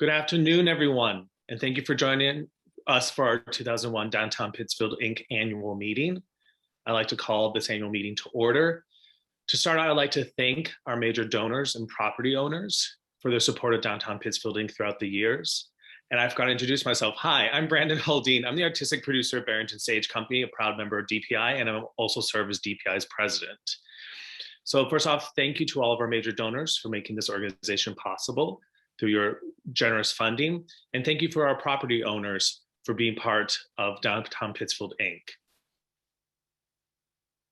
Good afternoon, everyone, and thank you for joining us for our 2001 Downtown Pittsfield Inc. annual meeting. I'd like to call this annual meeting to order. To start out, I'd like to thank our major donors and property owners for their support of Downtown Pittsfield Inc. throughout the years. And I forgot to introduce myself. Hi, I'm Branden Huldeen. I'm the artistic producer of Barrington Stage Company, a proud member of DPI, and I also serve as DPI's president. So first off, thank you to all of our major donors for making this organization possible through your generous funding. And thank you for our property owners for being part of Downtown Pittsfield Inc.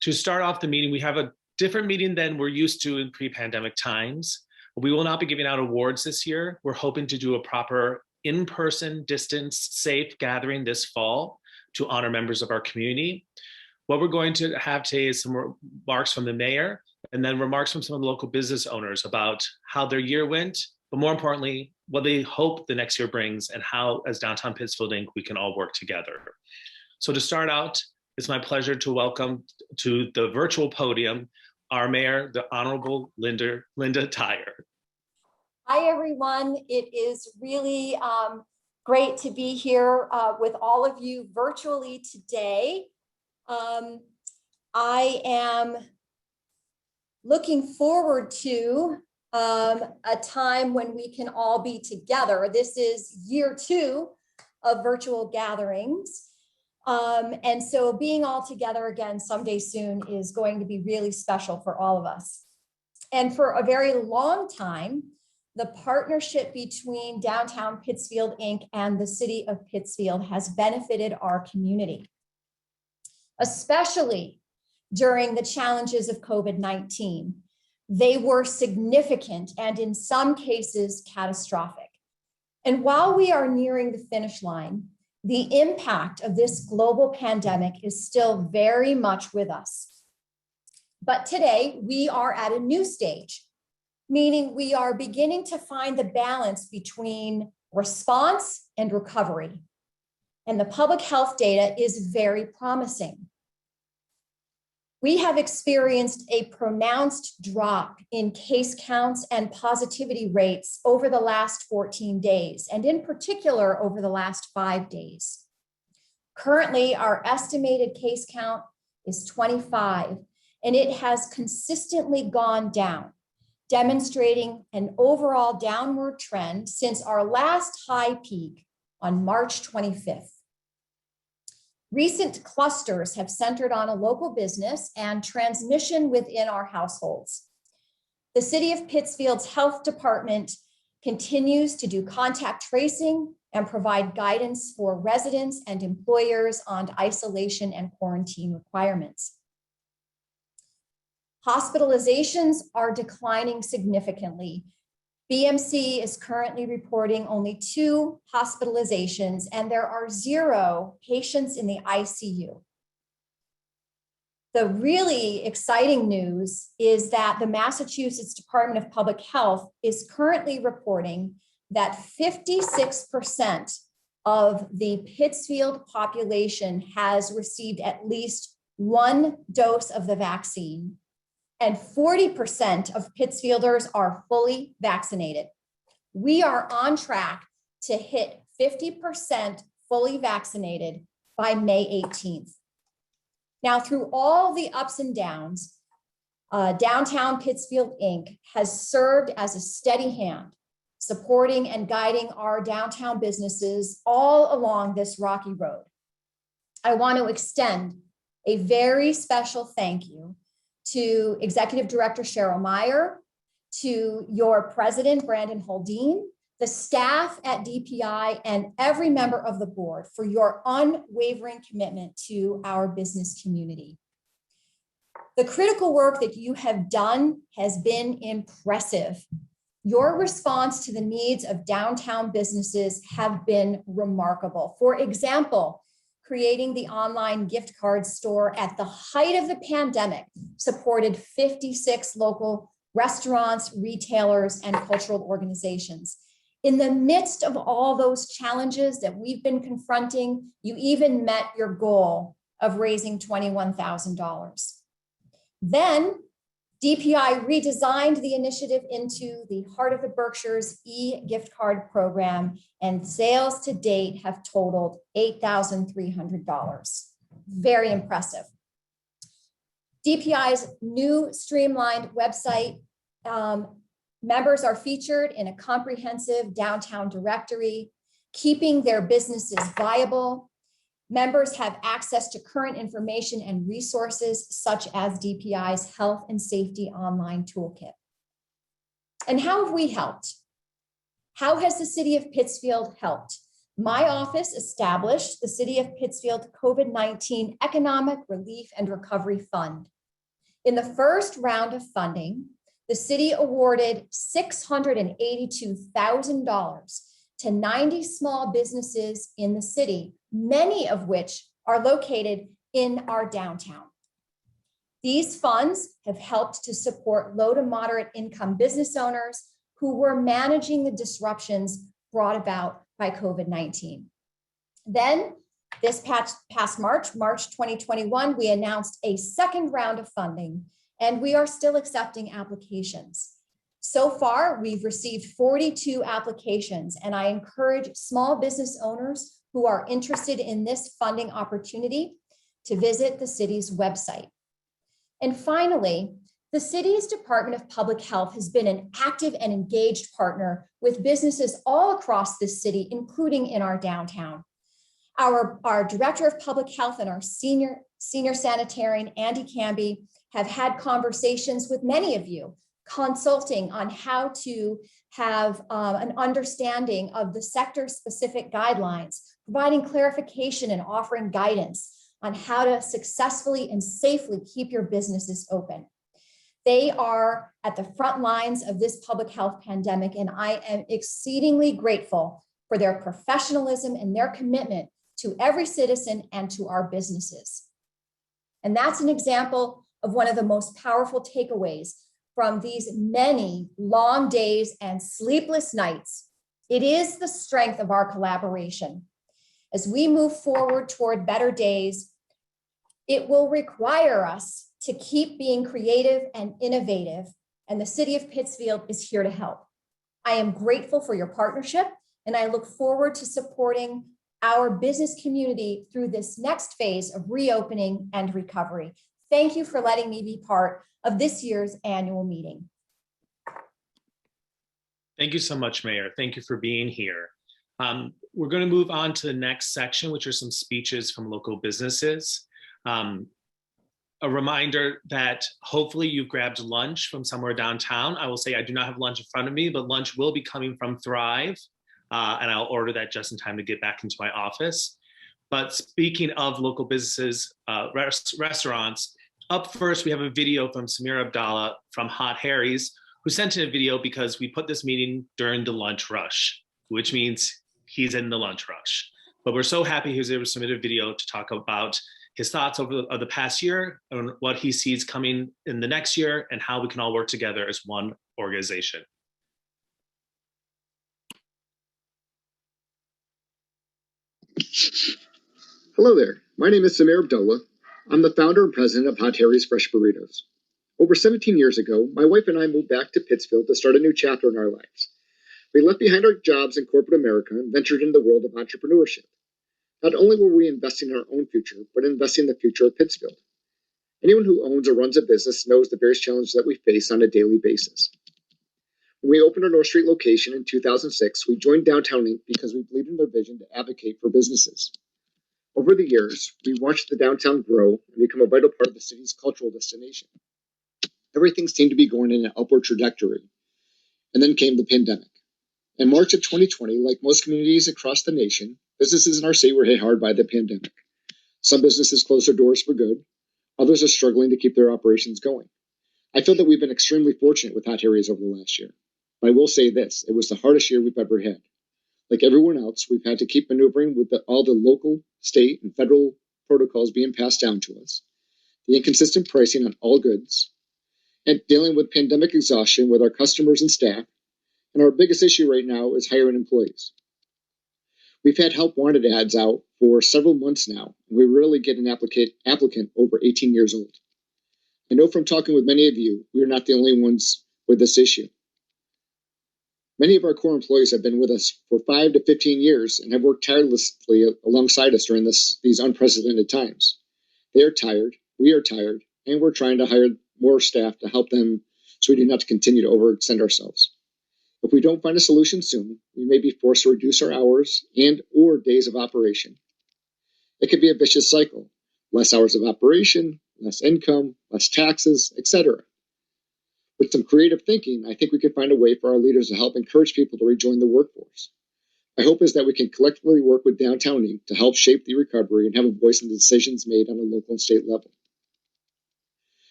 To start off the meeting, we have a different meeting than we're used to in pre-pandemic times. We will not be giving out awards this year. We're hoping to do a proper in-person, distance, safe gathering this fall to honor members of our community. What we're going to have today is some remarks from the mayor and then remarks from some of the local business owners about how their year went, but more importantly, what they hope the next year brings and how, as Downtown Pittsfield Inc., we can all work together. So to start out, it's my pleasure to welcome to the virtual podium our mayor, the Honorable Linda Tyer. Hi, everyone. It is really great to be here with all of you virtually today. I am looking forward to a time when we can all be together. This is year 2 of virtual gatherings. And so being all together again someday soon is going to be really special for all of us. And for a very long time, the partnership between Downtown Pittsfield Inc. and the city of Pittsfield has benefited our community, especially during the challenges of COVID-19. They were significant and in some cases catastrophic. And while we are nearing the finish line, the impact of this global pandemic is still very much with us. But today we are at a new stage, meaning we are beginning to find the balance between response and recovery. And the public health data is very promising. We have experienced a pronounced drop in case counts and positivity rates over the last 14 days, and in particular over the last 5 days. Currently, our estimated case count is 25, and it has consistently gone down, demonstrating an overall downward trend since our last high peak on March 25th. Recent clusters have centered on a local business and transmission within our households. The City of Pittsfield's health department continues to do contact tracing and provide guidance for residents and employers on isolation and quarantine requirements. Hospitalizations are declining significantly. BMC is currently reporting only 2 hospitalizations, and there are 0 patients in the ICU. The really exciting news is that the Massachusetts Department of Public Health is currently reporting that 56% of the Pittsfield population has received at least 1 dose of the vaccine, and 40% of Pittsfielders are fully vaccinated. We are on track to hit 50% fully vaccinated by May 18th. Now, through all the ups and downs, Downtown Pittsfield Inc. has served as a steady hand, supporting and guiding our downtown businesses all along this rocky road. I want to extend a very special thank you to Executive Director Cheryl Mirer, to your President, Branden Huldeen, the staff at DPI, and every member of the board for your unwavering commitment to our business community. The critical work that you have done has been impressive. Your response to the needs of downtown businesses have been remarkable. For example, creating the online gift card store at the height of the pandemic supported 56 local restaurants, retailers, and cultural organizations. In the midst of all those challenges that we've been confronting, you even met your goal of raising $21,000. Then DPI redesigned the initiative into the Heart of the Berkshires e-gift card program, and sales to date have totaled $8,300. Very impressive. DPI's new streamlined website, members are featured in a comprehensive downtown directory, keeping their businesses viable. Members have access to current information and resources such as DPI's Health and Safety Online Toolkit. And how have we helped? How has the City of Pittsfield helped? My office established the City of Pittsfield COVID-19 Economic Relief and Recovery Fund. In the first round of funding, the city awarded $682,000 to 90 small businesses in the city, many of which are located in our downtown. These funds have helped to support low to moderate income business owners who were managing the disruptions brought about by COVID-19. Then, this past March 2021, we announced a second round of funding, and we are still accepting applications. So far, we've received 42 applications, and I encourage small business owners who are interested in this funding opportunity to visit the city's website. And finally, the city's Department of Public Health has been an active and engaged partner with businesses all across this city, including in our downtown. Our Director of Public Health and our Senior Sanitarian, Andy Camby, have had conversations with many of you, consulting on how to have an understanding of the sector-specific guidelines, providing clarification and offering guidance on how to successfully and safely keep your businesses open. They are at the front lines of this public health pandemic, and I am exceedingly grateful for their professionalism and their commitment to every citizen and to our businesses. And that's an example of one of the most powerful takeaways from these many long days and sleepless nights. It is the strength of our collaboration. As we move forward toward better days, it will require us to keep being creative and innovative, and the City of Pittsfield is here to help. I am grateful for your partnership, and I look forward to supporting our business community through this next phase of reopening and recovery. Thank you for letting me be part of this year's annual meeting. Thank you so much, Mayor. Thank you for being here. We're going to move on to the next section, which are some speeches from local businesses. A reminder that hopefully you've grabbed lunch from somewhere downtown. I will say I do not have lunch in front of me, but lunch will be coming from Thrive, and I'll order that just in time to get back into my office. But speaking of local businesses, restaurants, up first, we have a video from Samir Abdallah from Hot Harry's, who sent in a video because we put this meeting during the lunch rush, which means he's in the lunch rush. But we're so happy he was able to submit a video to talk about his thoughts over the past year and what he sees coming in the next year and how we can all work together as one organization. Hello there, my name is Samir Abdallah. I'm the founder and president of Hot Harry's Fresh Burritos. Over 17 years ago, my wife and I moved back to Pittsfield to start a new chapter in our lives. We left behind our jobs in corporate America and ventured into the world of entrepreneurship. Not only were we investing in our own future, but investing in the future of Pittsfield. Anyone who owns or runs a business knows the various challenges that we face on a daily basis. When we opened our North Street location in 2006, we joined Downtown Inc. because we believed in their vision to advocate for businesses. Over the years, we watched the downtown grow and become a vital part of the city's cultural destination. Everything seemed to be going in an upward trajectory. And then came the pandemic. In March of 2020, like most communities across the nation, businesses in our city were hit hard by the pandemic. Some businesses closed their doors for good. Others are struggling to keep their operations going. I feel that we've been extremely fortunate with Hot Harry's over the last year. But I will say this, it was the hardest year we've ever had. Like everyone else, we've had to keep maneuvering with all the local, state, and federal protocols being passed down to us, the inconsistent pricing on all goods, and dealing with pandemic exhaustion with our customers and staff. And our biggest issue right now is hiring employees. We've had help wanted ads out for several months now, and we rarely get an applicant over 18 years old. I know from talking with many of you, we are not the only ones with this issue. Many of our core employees have been with us for 5 to 15 years and have worked tirelessly alongside us during these unprecedented times. They are tired, we are tired, and we're trying to hire more staff to help them so we do not continue to overextend ourselves. If we don't find a solution soon, we may be forced to reduce our hours and or days of operation. It could be a vicious cycle. Less hours of operation, less income, less taxes, etc. With some creative thinking, I think we could find a way for our leaders to help encourage people to rejoin the workforce. My hope is that we can collectively work with Downtown Inc. to help shape the recovery and have a voice in the decisions made on a local and state level.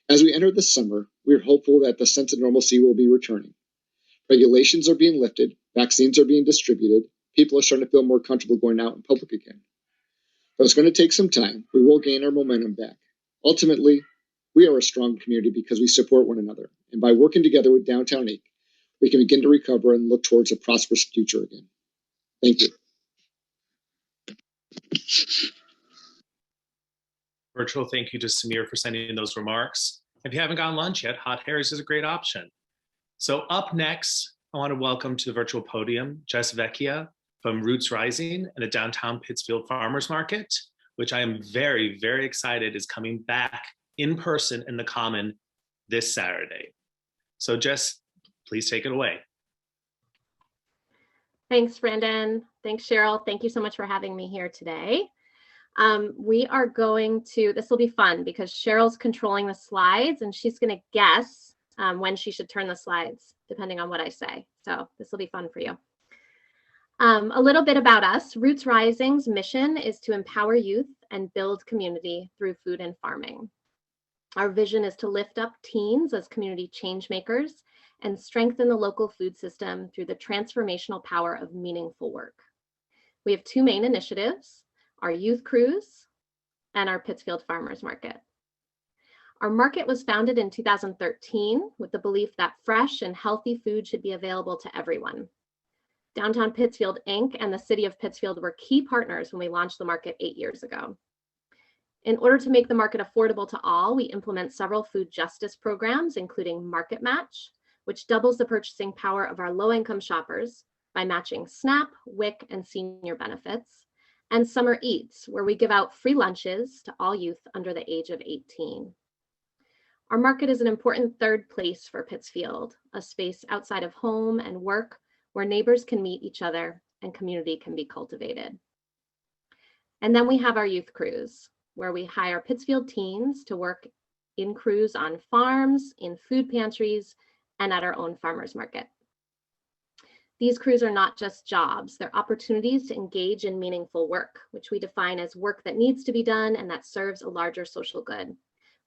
As we enter this summer, we are hopeful that the sense of normalcy will be returning. Regulations are being lifted, vaccines are being distributed, people are starting to feel more comfortable going out in public again. Though it's going to take some time, we will gain our momentum back. Ultimately, we are a strong community because we support one another, and by working together with Downtown Inc., we can begin to recover and look towards a prosperous future again. Thank you. Virtual thank you to Samir for sending in those remarks. If you haven't gotten lunch yet, Hot Harry's is a great option. So up next, I want to welcome to the virtual podium Jess Vecchia from Roots Rising and the Downtown Pittsfield Farmers Market, which I am very, very excited is coming back in person in the Common this Saturday. So Jess, please take it away. Thanks, Branden. Thanks, Cheryl. Thank you so much for having me here today. We are going to, this will be fun because Cheryl's controlling the slides and she's going to guess when she should turn the slides, depending on what I say. So this will be fun for you. A little bit about us. Roots Rising's mission is to empower youth and build community through food and farming. Our vision is to lift up teens as community change makers and strengthen the local food system through the transformational power of meaningful work. We have two main initiatives, our youth cruise and our Pittsfield Farmers Market. Our market was founded in 2013 with the belief that fresh and healthy food should be available to everyone. Downtown Pittsfield Inc. and the City of Pittsfield were key partners when we launched the market 8 years ago. In order to make the market affordable to all, we implement several food justice programs, including Market Match, which doubles the purchasing power of our low-income shoppers by matching SNAP, WIC, and senior benefits, and Summer Eats, where we give out free lunches to all youth under the age of 18. Our market is an important third place for Pittsfield, a space outside of home and work where neighbors can meet each other and community can be cultivated. And then we have our youth cruise, where we hire Pittsfield teens to work in crews on farms, in food pantries, and at our own farmers market. These crews are not just jobs, they're opportunities to engage in meaningful work, which we define as work that needs to be done and that serves a larger social good.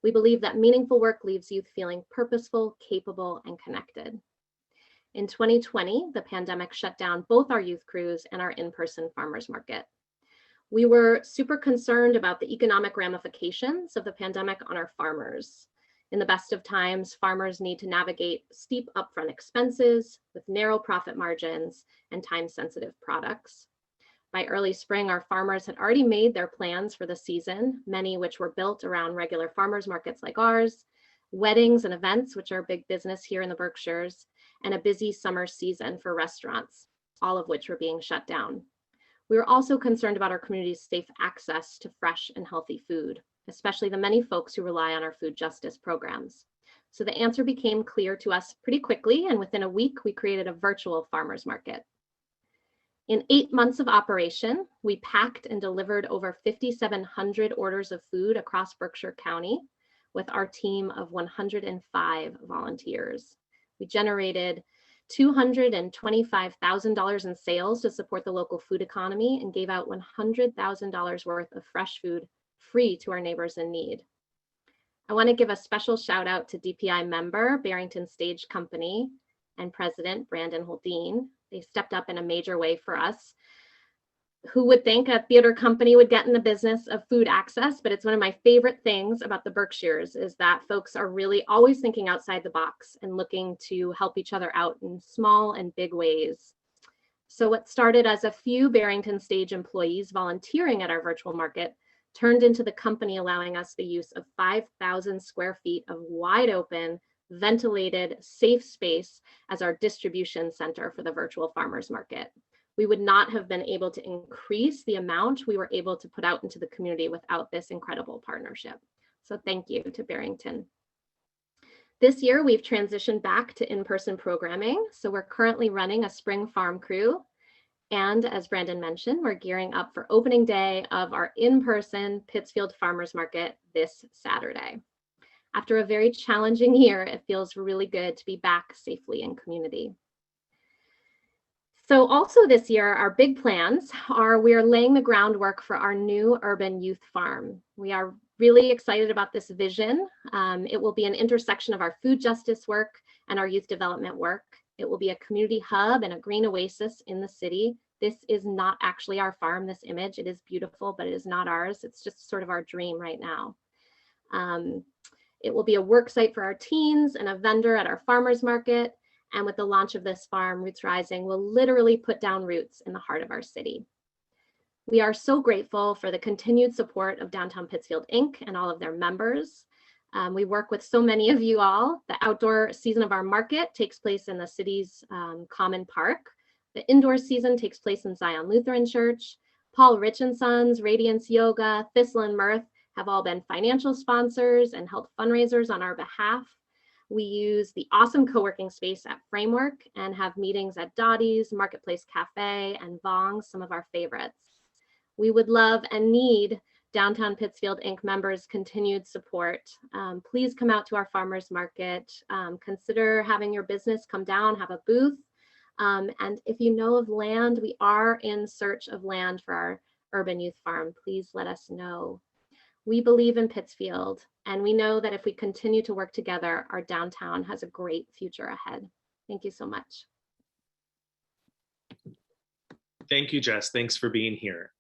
We believe that meaningful work leaves youth feeling purposeful, capable, and connected. In 2020, the pandemic shut down both our youth crews and our in-person farmers market. We were super concerned about the economic ramifications of the pandemic on our farmers. In the best of times, farmers need to navigate steep upfront expenses with narrow profit margins and time-sensitive products. By early spring, our farmers had already made their plans for the season, many which were built around regular farmers markets like ours, weddings and events, which are a big business here in the Berkshires, and a busy summer season for restaurants, all of which were being shut down. We were also concerned about our community's safe access to fresh and healthy food, especially the many folks who rely on our food justice programs. So the answer became clear to us pretty quickly, and within a week, we created a virtual farmers market. In 8 months of operation, we packed and delivered over 5,700 orders of food across Berkshire County with our team of 105 volunteers. We generated $225,000 in sales to support the local food economy and gave out $100,000 worth of fresh food free to our neighbors in need. I want to give a special shout out to DPI member, Barrington Stage Company, and President Branden Huldeen. They stepped up in a major way for us. Who would think a theater company would get in the business of food access? But it's one of my favorite things about the Berkshires is that folks are really always thinking outside the box and looking to help each other out in small and big ways. So what started as a few Barrington Stage employees volunteering at our virtual market turned into the company allowing us the use of 5,000 square feet of wide open, ventilated, safe space as our distribution center for the virtual farmers market. We would not have been able to increase the amount we were able to put out into the community without this incredible partnership. So thank you to Barrington. This year, we've transitioned back to in-person programming. So we're currently running a spring farm crew. And as Branden mentioned, we're gearing up for opening day of our in-person Pittsfield Farmers Market this Saturday. After a very challenging year, it feels really good to be back safely in community. So also this year, our big plans are we are laying the groundwork for our new urban youth farm. We are really excited about this vision. It will be an intersection of our food justice work and our youth development work. It will be a community hub and a green oasis in the city. This is not actually our farm, this image. It is beautiful, but it is not ours. It's just sort of our dream right now. It will be a work site for our teens and a vendor at our farmers market. And with the launch of this farm, Roots Rising will literally put down roots in the heart of our city. We are so grateful for the continued support of Downtown Pittsfield Inc. and all of their members. We work with so many of you all. The outdoor season of our market takes place in the city's Common Park. The indoor season takes place in Zion Lutheran Church. Paul Rich & Sons, Radiance Yoga, Thistle and Mirth have all been financial sponsors and held fundraisers on our behalf. We use the awesome co-working space at Framework and have meetings at Dottie's, Marketplace Cafe, and Vong's, some of our favorites. We would love and need Downtown Pittsfield Inc. members' continued support. Please come out to our farmers market. Consider having your business come down, have a booth. And if you know of land, we are in search of land for our urban youth farm. Please let us know. We believe in Pittsfield, and we know that if we continue to work together, our downtown has a great future ahead. Thank you so much. Thank you, Jess. Thanks for being here.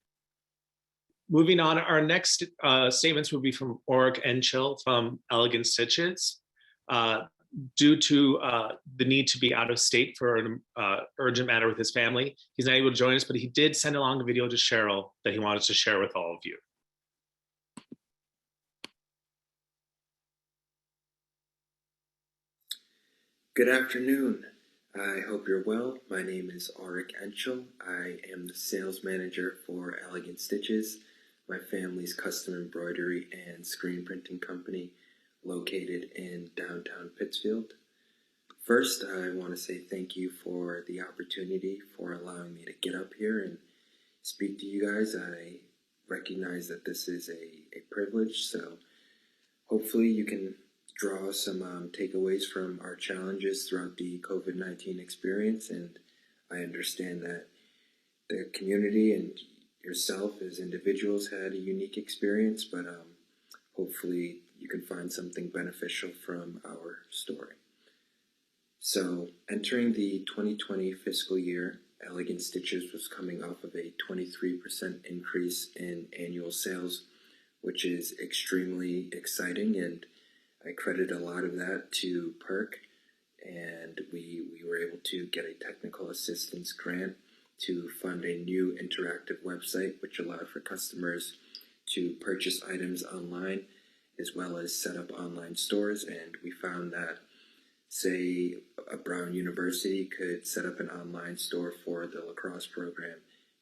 Moving on, our next statements will be from Auric Enchill from Elegant Stitches. Due to the need to be out of state for an urgent matter with his family, he's not able to join us, but he did send along a video to Cheryl that he wanted to share with all of you. Good afternoon. I hope you're well. My name is Auric Enchill. I am the sales manager for Elegant Stitches, my family's custom embroidery and screen printing company located in downtown Pittsfield. First, I want to say thank you for the opportunity for allowing me to get up here and speak to you guys. I recognize that this is a privilege, so hopefully you can draw some takeaways from our challenges throughout the COVID-19 experience. And I understand that the community and yourself as individuals had a unique experience, but hopefully you can find something beneficial from our story. So entering the 2020 fiscal year, Elegant Stitches was coming off of a 23% increase in annual sales, which is extremely exciting, and I credit a lot of that to PERC, and we were able to get a technical assistance grant to fund a new interactive website, which allowed for customers to purchase items online as well as set up online stores. And we found that, say, a Brown University could set up an online store for the lacrosse program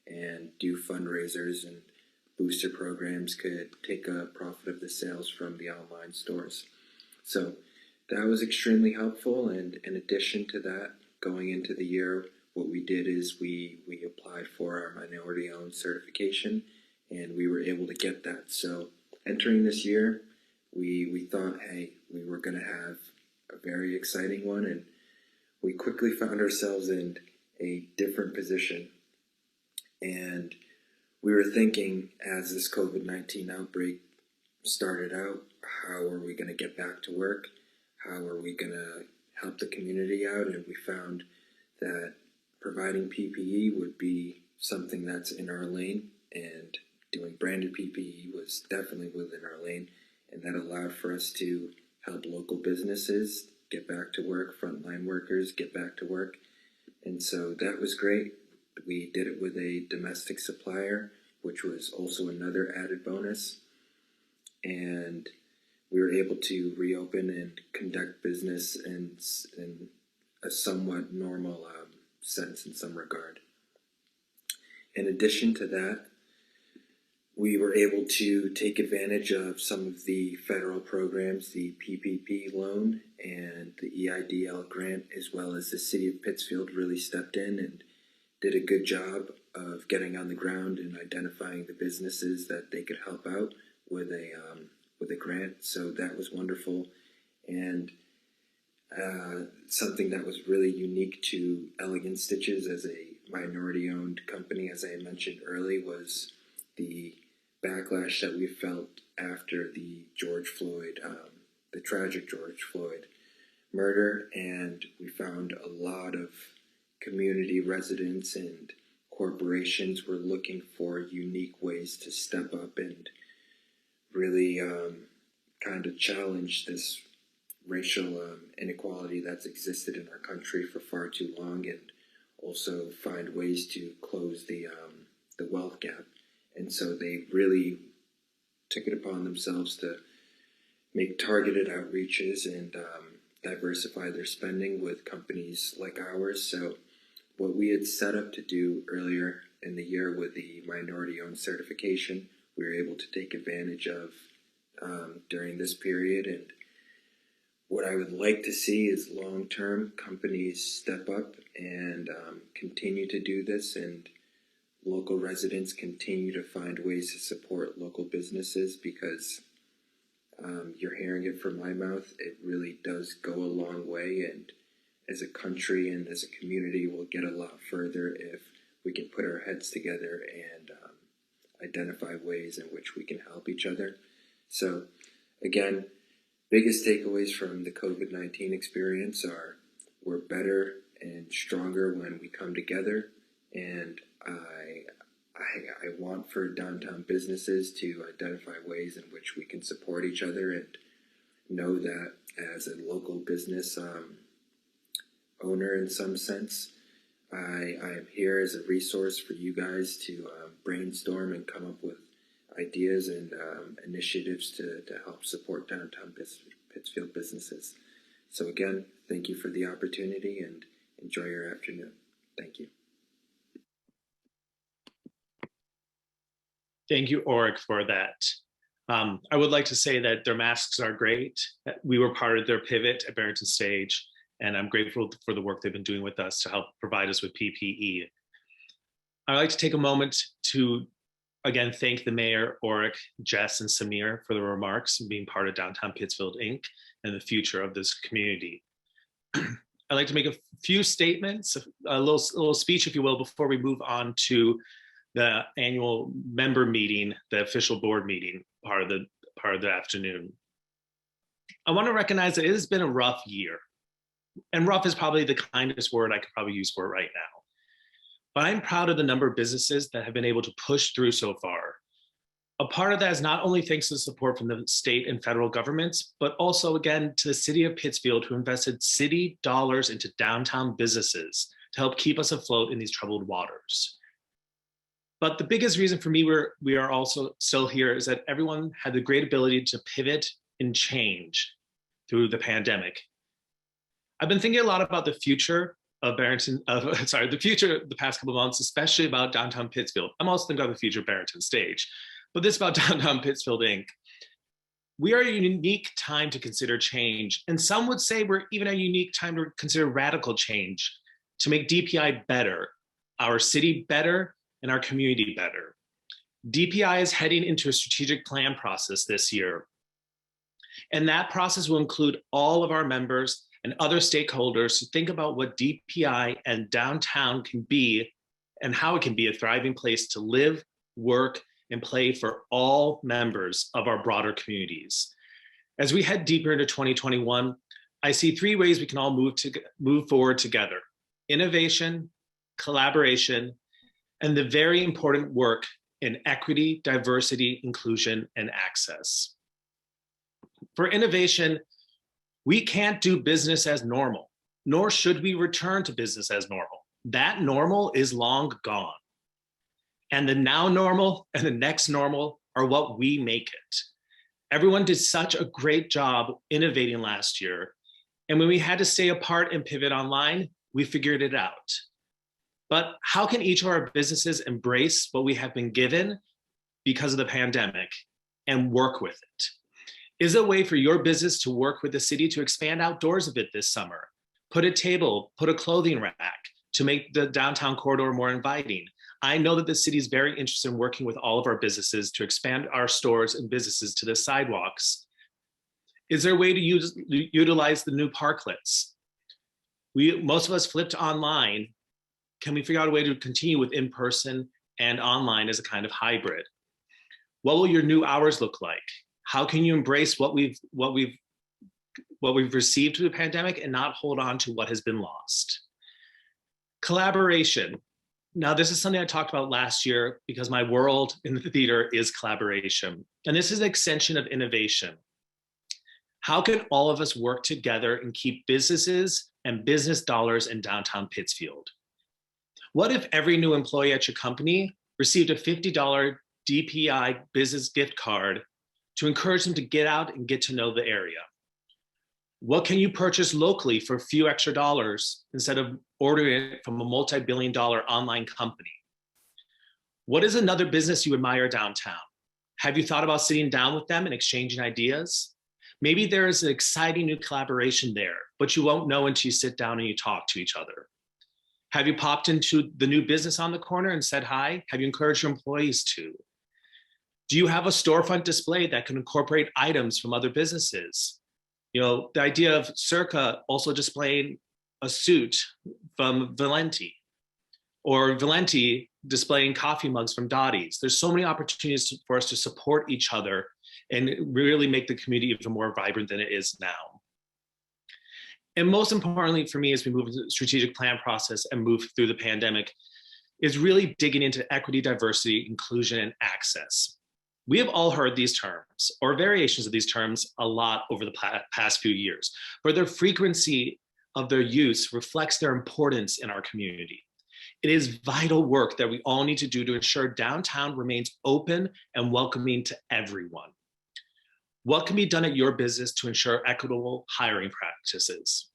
and do fundraisers, and booster programs could take a profit of the sales from the online stores. So that was extremely helpful. And in addition to that, going into the year, what we did is we applied for our minority-owned certification, and we were able to get that. So entering this year, we thought, hey, we were going to have a very exciting one, and we quickly found ourselves in a different position. And we were thinking, as this COVID-19 outbreak started out, how are we going to get back to work? How are we going to help the community out? And we found that providing PPE would be something that's in our lane, and doing branded PPE was definitely within our lane, and that allowed for us to help local businesses get back to work, frontline workers get back to work. And so that was great. We did it with a domestic supplier, which was also another added bonus. And we were able to reopen and conduct business in a somewhat normal sense in some regard. In addition to that, we were able to take advantage of some of the federal programs, the PPP loan and the EIDL grant, as well as the city of Pittsfield really stepped in and did a good job of getting on the ground and identifying the businesses that they could help out with a grant. So that was wonderful. And something that was really unique to Elegant Stitches as a minority-owned company, as I mentioned earlier, was the backlash that we felt after the tragic George Floyd murder, and we found a lot of community residents and corporations were looking for unique ways to step up and really kind of challenge this racial inequality that's existed in our country for far too long, and also find ways to close the wealth gap. And so they really took it upon themselves to make targeted outreaches and diversify their spending with companies like ours. So what we had set up to do earlier in the year with the minority-owned certification, we were able to take advantage of during this period. And what I would like to see is long-term companies step up and continue to do this, and local residents continue to find ways to support local businesses, because you're hearing it from my mouth. It really does go a long way, and as a country and as a community, we'll get a lot further if we can put our heads together and identify ways in which we can help each other. So again, biggest takeaways from the COVID-19 experience are we're better and stronger when we come together, and I want for downtown businesses to identify ways in which we can support each other, and know that as a local business owner in some sense, I am here as a resource for you guys to brainstorm and come up with ideas and initiatives to help support downtown Pittsfield businesses. So again, thank you for the opportunity and enjoy your afternoon. Thank you. Thank you, Auric, for that. I would like to say that their masks are great. We were part of their pivot at Barrington Stage, and I'm grateful for the work they've been doing with us to help provide us with PPE. I'd like to take a moment to, again, thank the mayor, Auric, Jess, and Samir for the remarks and being part of Downtown Pittsfield, Inc. and the future of this community. I'd like to make a few statements, a little speech, if you will, before we move on to the annual member meeting, the official board meeting, part of the afternoon. I want to recognize that it has been a rough year, and rough is probably the kindest word I could probably use for it right now. But I'm proud of the number of businesses that have been able to push through so far. A part of that is not only thanks to the support from the state and federal governments, but also, again, to the city of Pittsfield, who invested city dollars into downtown businesses to help keep us afloat in these troubled waters. But the biggest reason for me we are also still here is that everyone had the great ability to pivot and change through the pandemic. I've been thinking a lot about the future of the future the past couple of months, especially about downtown Pittsfield. I'm also thinking about the future of Barrington Stage, but this about downtown Pittsfield, Inc. We are a unique time to consider change, and some would say we're even a unique time to consider radical change to make DPI better, our city better, and our community better. DPI is heading into a strategic plan process this year, and that process will include all of our members and other stakeholders to think about what DPI and downtown can be and how it can be a thriving place to live, work, and play for all members of our broader communities. As we head deeper into 2021, I see three ways we can all move forward together: innovation, collaboration, and the very important work in equity, diversity, inclusion, and access. For innovation, we can't do business as normal, nor should we return to business as normal. That normal is long gone. And the now normal and the next normal are what we make it. Everyone did such a great job innovating last year. And when we had to stay apart and pivot online, we figured it out. But how can each of our businesses embrace what we have been given because of the pandemic and work with it? Is there a way for your business to work with the city to expand outdoors a bit this summer? Put a table, put a clothing rack to make the downtown corridor more inviting. I know that the city is very interested in working with all of our businesses to expand our stores and businesses to the sidewalks. Is there a way to utilize the new parklets? Most of us flipped online. Can we figure out a way to continue with in-person and online as a kind of hybrid? What will your new hours look like? How can you embrace what we've received through the pandemic and not hold on to what has been lost? Collaboration. Now, this is something I talked about last year because my world in the theater is collaboration. And this is an extension of innovation. How can all of us work together and keep businesses and business dollars in downtown Pittsfield? What if every new employee at your company received a $50 DPI business gift card to encourage them to get out and get to know the area? What can you purchase locally for a few extra dollars instead of ordering it from a multi-billion-dollar online company? What is another business you admire downtown? Have you thought about sitting down with them and exchanging ideas? Maybe there is an exciting new collaboration there, but you won't know until you sit down and you talk to each other. Have you popped into the new business on the corner and said hi? Have you encouraged your employees to? Do you have a storefront display that can incorporate items from other businesses? You know, the idea of Circa also displaying a suit from Valenti, or Valenti displaying coffee mugs from Dottie's. There's so many opportunities for us to support each other and really make the community even more vibrant than it is now. And most importantly for me, as we move into the strategic plan process and move through the pandemic, is really digging into equity, diversity, inclusion, and access. We have all heard these terms or variations of these terms a lot over the past few years, but their frequency of their use reflects their importance in our community. It is vital work that we all need to do to ensure downtown remains open and welcoming to everyone. What can be done at your business to ensure equitable hiring practices?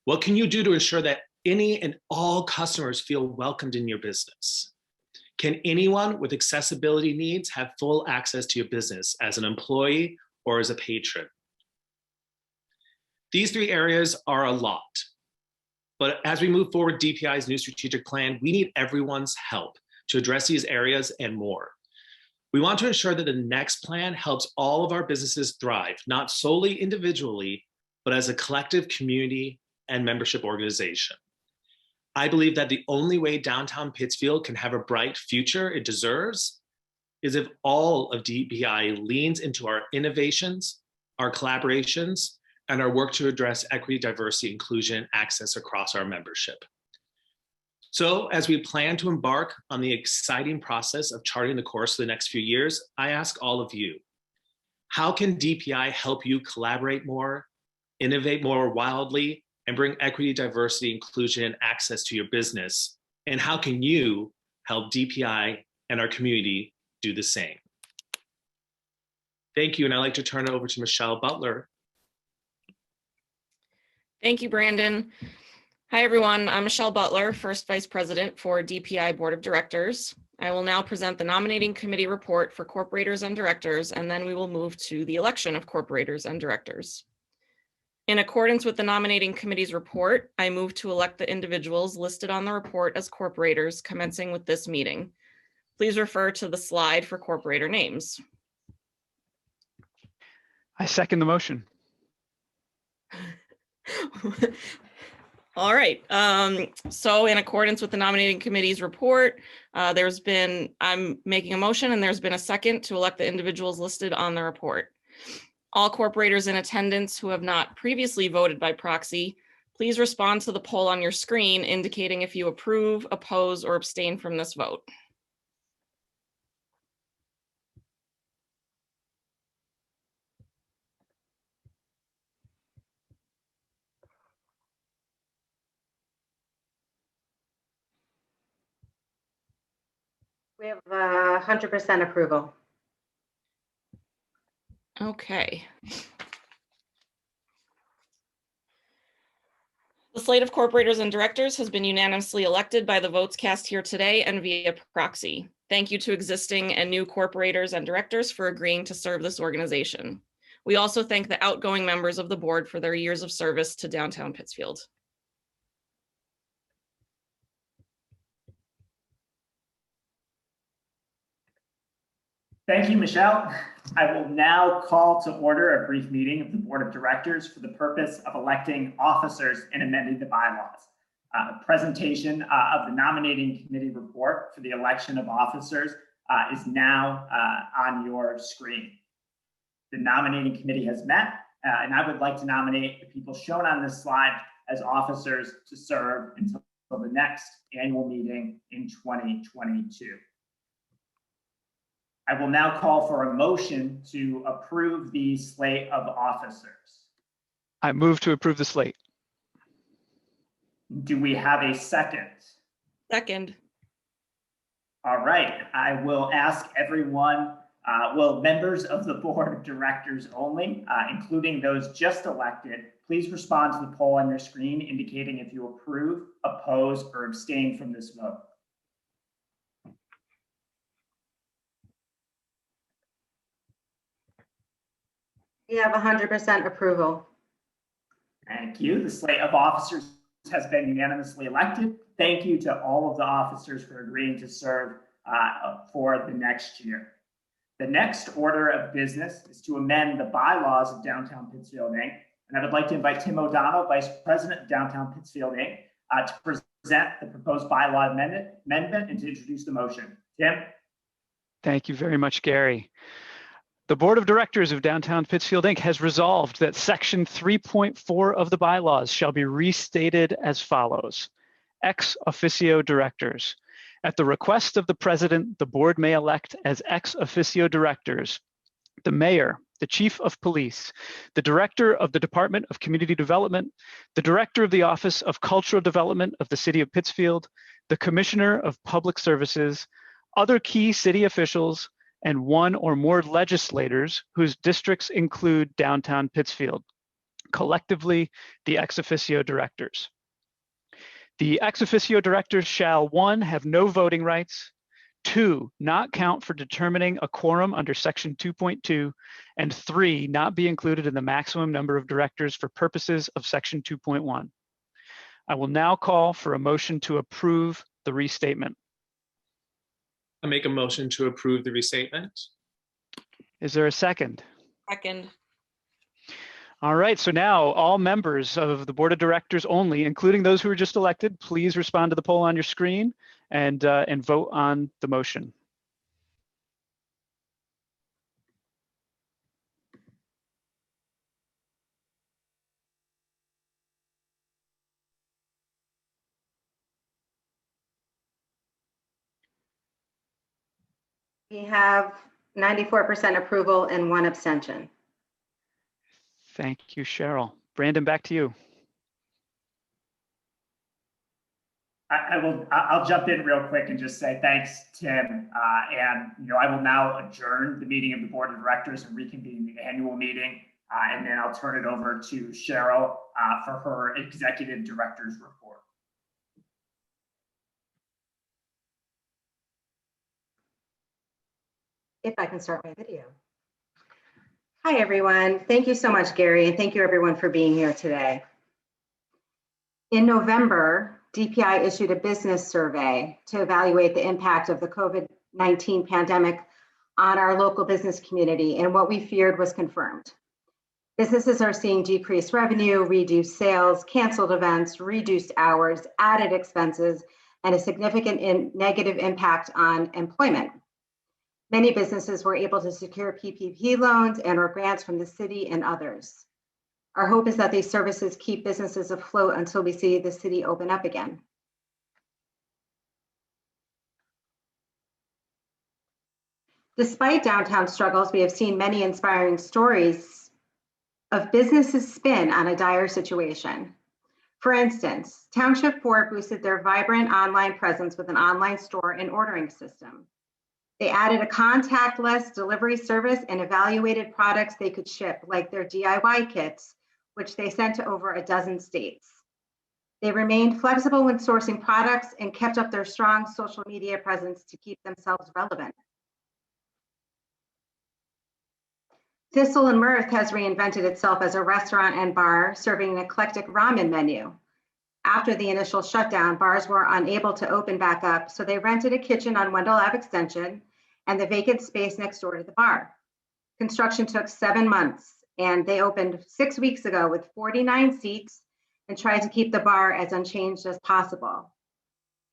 What can you do to ensure that any and all customers feel welcomed in your business? Can anyone with accessibility needs have full access to your business as an employee or as a patron? These three areas are a lot, but as we move forward DPI's new strategic plan, we need everyone's help to address these areas and more. We want to ensure that the next plan helps all of our businesses thrive, not solely individually, but as a collective community and membership organization. I believe that the only way downtown Pittsfield can have a bright future it deserves is if all of DPI leans into our innovations, our collaborations, and our work to address equity, diversity, inclusion, and access across our membership. So as we plan to embark on the exciting process of charting the course for the next few years, I ask all of you, how can DPI help you collaborate more, innovate more wildly, and bring equity, diversity, inclusion, and access to your business? And how can you help DPI and our community do the same? Thank you, and I'd like to turn it over to Michelle Butler. Thank you, Branden. Hi, everyone. I'm Michelle Butler, First Vice President for DPI Board of Directors. I will now present the nominating committee report for corporators and directors, and then we will move to the election of corporators and directors. In accordance with the nominating committee's report, I move to elect the individuals listed on the report as corporators commencing with this meeting. Please refer to the slide for corporator names. I second the motion. All right. So in accordance with the nominating committee's report, I'm making a motion and there's been a second to elect the individuals listed on the report. All corporators in attendance who have not previously voted by proxy, please respond to the poll on your screen indicating if you approve, oppose, or abstain from this vote. We have 100% approval. Okay. The slate of corporators and directors has been unanimously elected by the votes cast here today and via proxy. Thank you to existing and new corporators and directors for agreeing to serve this organization. We also thank the outgoing members of the board for their years of service to downtown Pittsfield. Thank you, Michelle. I will now call to order a brief meeting of the Board of Directors for the purpose of electing officers and amending the bylaws. A presentation of the nominating committee report for the election of officers is now on your screen. The nominating committee has met, and I would like to nominate the people shown on this slide as officers to serve until the next annual meeting in 2022. I will now call for a motion to approve the slate of officers. I move to approve the slate. Do we have a second? Second. All right, I will ask everyone, members of the board of directors only, including those just elected, please respond to the poll on your screen indicating if you approve, oppose, or abstain from this vote. We have 100% approval. Thank you. The slate of officers has been unanimously elected. Thank you to all of the officers for agreeing to serve for the next year. The next order of business is to amend the bylaws of Downtown Pittsfield, Inc. And I would like to invite Tim O'Donnell, Vice President of Downtown Pittsfield, Inc., to present the proposed bylaw amendment and to introduce the motion. Tim? Thank you very much, Gary. The Board of Directors of Downtown Pittsfield, Inc. has resolved that Section 3.4 of the bylaws shall be restated as follows. Ex officio directors. At the request of the president, the board may elect as ex officio directors the mayor, the chief of police, the director of the Department of Community Development, the director of the Office of Cultural Development of the City of Pittsfield, the commissioner of public services, other key city officials, and one or more legislators whose districts include downtown Pittsfield, collectively the ex officio directors. The ex officio directors shall 1, have no voting rights, 2, not count for determining a quorum under Section 2.2, and 3, not be included in the maximum number of directors for purposes of Section 2.1. I will now call for a motion to approve the restatement. I make a motion to approve the restatement. Is there a second? Second. All right, so now all members of the Board of Directors only, including those who were just elected, please respond to the poll on your screen and vote on the motion. We have 94% approval and 1 abstention. Thank you, Cheryl. Branden, back to you. I'll jump in real quick and just say thanks, Tim. And I will now adjourn the meeting of the Board of Directors and reconvene the annual meeting. And then I'll turn it over to Cheryl for her executive director's report. If I can start my video. Hi, everyone. Thank you so much, Gary, and thank you, everyone, for being here today. In November, DPI issued a business survey to evaluate the impact of the COVID-19 pandemic on our local business community, and what we feared was confirmed. Businesses are seeing decreased revenue, reduced sales, canceled events, reduced hours, added expenses, and a significant negative impact on employment. Many businesses were able to secure PPP loans and or grants from the city and others. Our hope is that these services keep businesses afloat until we see the city open up again. Despite downtown struggles, we have seen many inspiring stories of businesses spin on a dire situation. For instance, Township 4 boosted their vibrant online presence with an online store and ordering system. They added a contactless delivery service and evaluated products they could ship, like their DIY kits, which they sent to over a dozen states. They remained flexible when sourcing products and kept up their strong social media presence to keep themselves relevant. Thistle and Mirth has reinvented itself as a restaurant and bar serving an eclectic ramen menu. After the initial shutdown, bars were unable to open back up, so they rented a kitchen on Wendell Ave Extension and the vacant space next door to the bar. Construction took 7 months, and they opened 6 weeks ago with 49 seats and tried to keep the bar as unchanged as possible.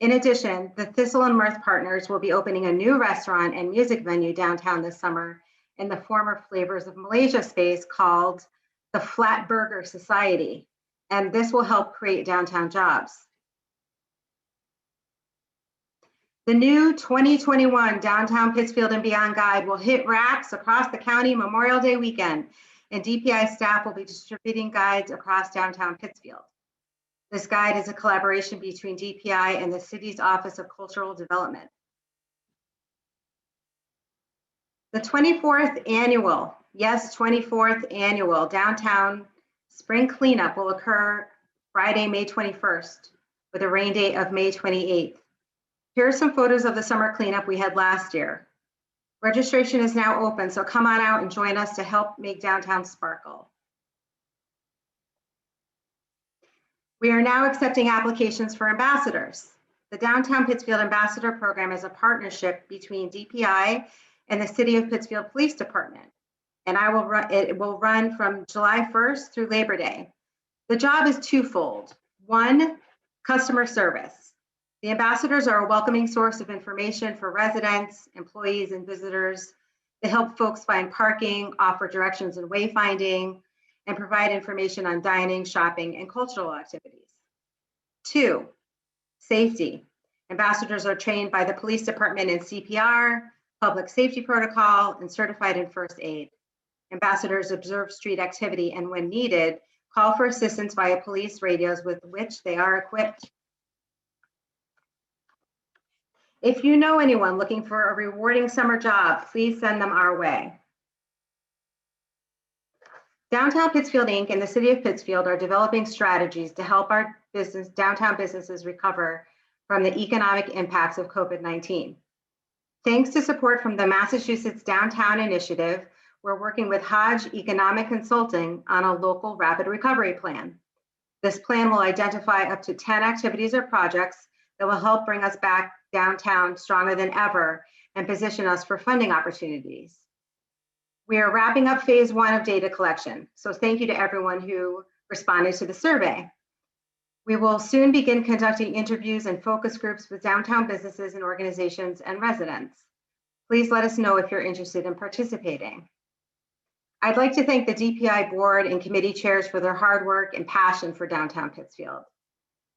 In addition, the Thistle and Mirth partners will be opening a new restaurant and music venue downtown this summer in the former Flavors of Malaysia space called the Flat Burger Society, and this will help create downtown jobs. The new 2021 Downtown Pittsfield and Beyond Guide will hit racks across the county Memorial Day weekend, and DPI staff will be distributing guides across downtown Pittsfield. This guide is a collaboration between DPI and the city's Office of Cultural Development. The 24th annual, yes, 24th annual Downtown Spring Cleanup will occur Friday, May 21st, with a rain date of May 28th. Here are some photos of the summer cleanup we had last year. Registration is now open, so come on out and join us to help make downtown sparkle. We are now accepting applications for ambassadors. The Downtown Pittsfield Ambassador Program is a partnership between DPI and the City of Pittsfield Police Department, and it will run from July 1st through Labor Day. The job is twofold. One, customer service. The ambassadors are a welcoming source of information for residents, employees, and visitors. They help folks find parking, offer directions and wayfinding, and provide information on dining, shopping, and cultural activities. Two, safety. Ambassadors are trained by the police department in CPR, public safety protocol, and certified in first aid. Ambassadors observe street activity and, when needed, call for assistance via police radios with which they are equipped. If you know anyone looking for a rewarding summer job, please send them our way. Downtown Pittsfield Inc. and the City of Pittsfield are developing strategies to help our downtown businesses recover from the economic impacts of COVID-19. Thanks to support from the Massachusetts Downtown Initiative, we're working with Hodge Economic Consulting on a local rapid recovery plan. This plan will identify up to 10 activities or projects that will help bring us back downtown stronger than ever and position us for funding opportunities. We are wrapping up phase 1 of data collection, so thank you to everyone who responded to the survey. We will soon begin conducting interviews and focus groups with downtown businesses and organizations and residents. Please let us know if you're interested in participating. I'd like to thank the DPI board and committee chairs for their hard work and passion for downtown Pittsfield.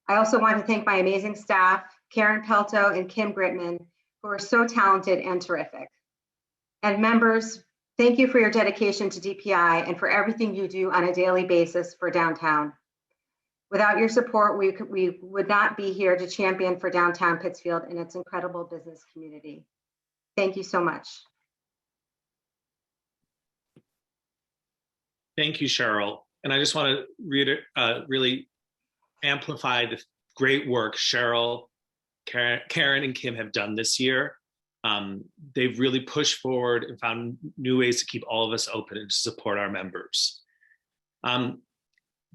I also want to thank my amazing staff, Karen Pelto and Kim Gritman, who are so talented and terrific. And members, thank you for your dedication to DPI and for everything you do on a daily basis for downtown. Without your support, we would not be here to champion for downtown Pittsfield and its incredible business community. Thank you so much. Thank you, Cheryl. And I just want to really amplify the great work Cheryl, Karen, and Kim have done this year. They've really pushed forward and found new ways to keep all of us open and to support our members.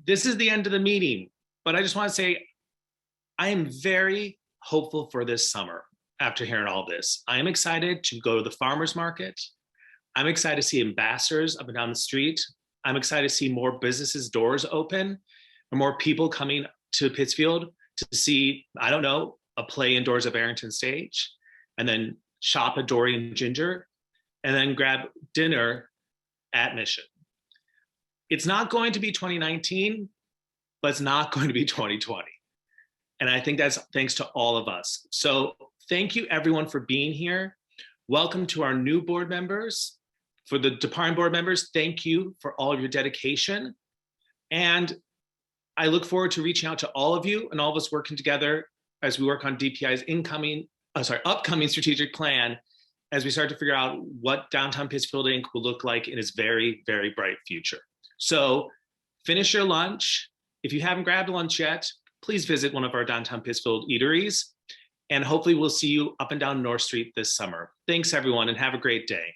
This is the end of the meeting, but I just want to say I am very hopeful for this summer after hearing all this. I am excited to go to the farmers market. I'm excited to see ambassadors up and down the street. I'm excited to see more businesses' doors open and more people coming to Pittsfield to see, I don't know, a play indoors at Barrington Stage, and then shop at Dory and Ginger, and then grab dinner at Mission. It's not going to be 2019, but it's not going to be 2020. And I think that's thanks to all of us. So thank you everyone for being here. Welcome to our new board members. For the department board members, thank you for all of your dedication. And I look forward to reaching out to all of you and all of us working together as we work on DPI's upcoming strategic plan as we start to figure out what Downtown Pittsfield Inc. will look like in its very, very bright future. So finish your lunch. If you haven't grabbed lunch yet, please visit one of our Downtown Pittsfield eateries. And hopefully we'll see you up and down North Street this summer. Thanks everyone and have a great day.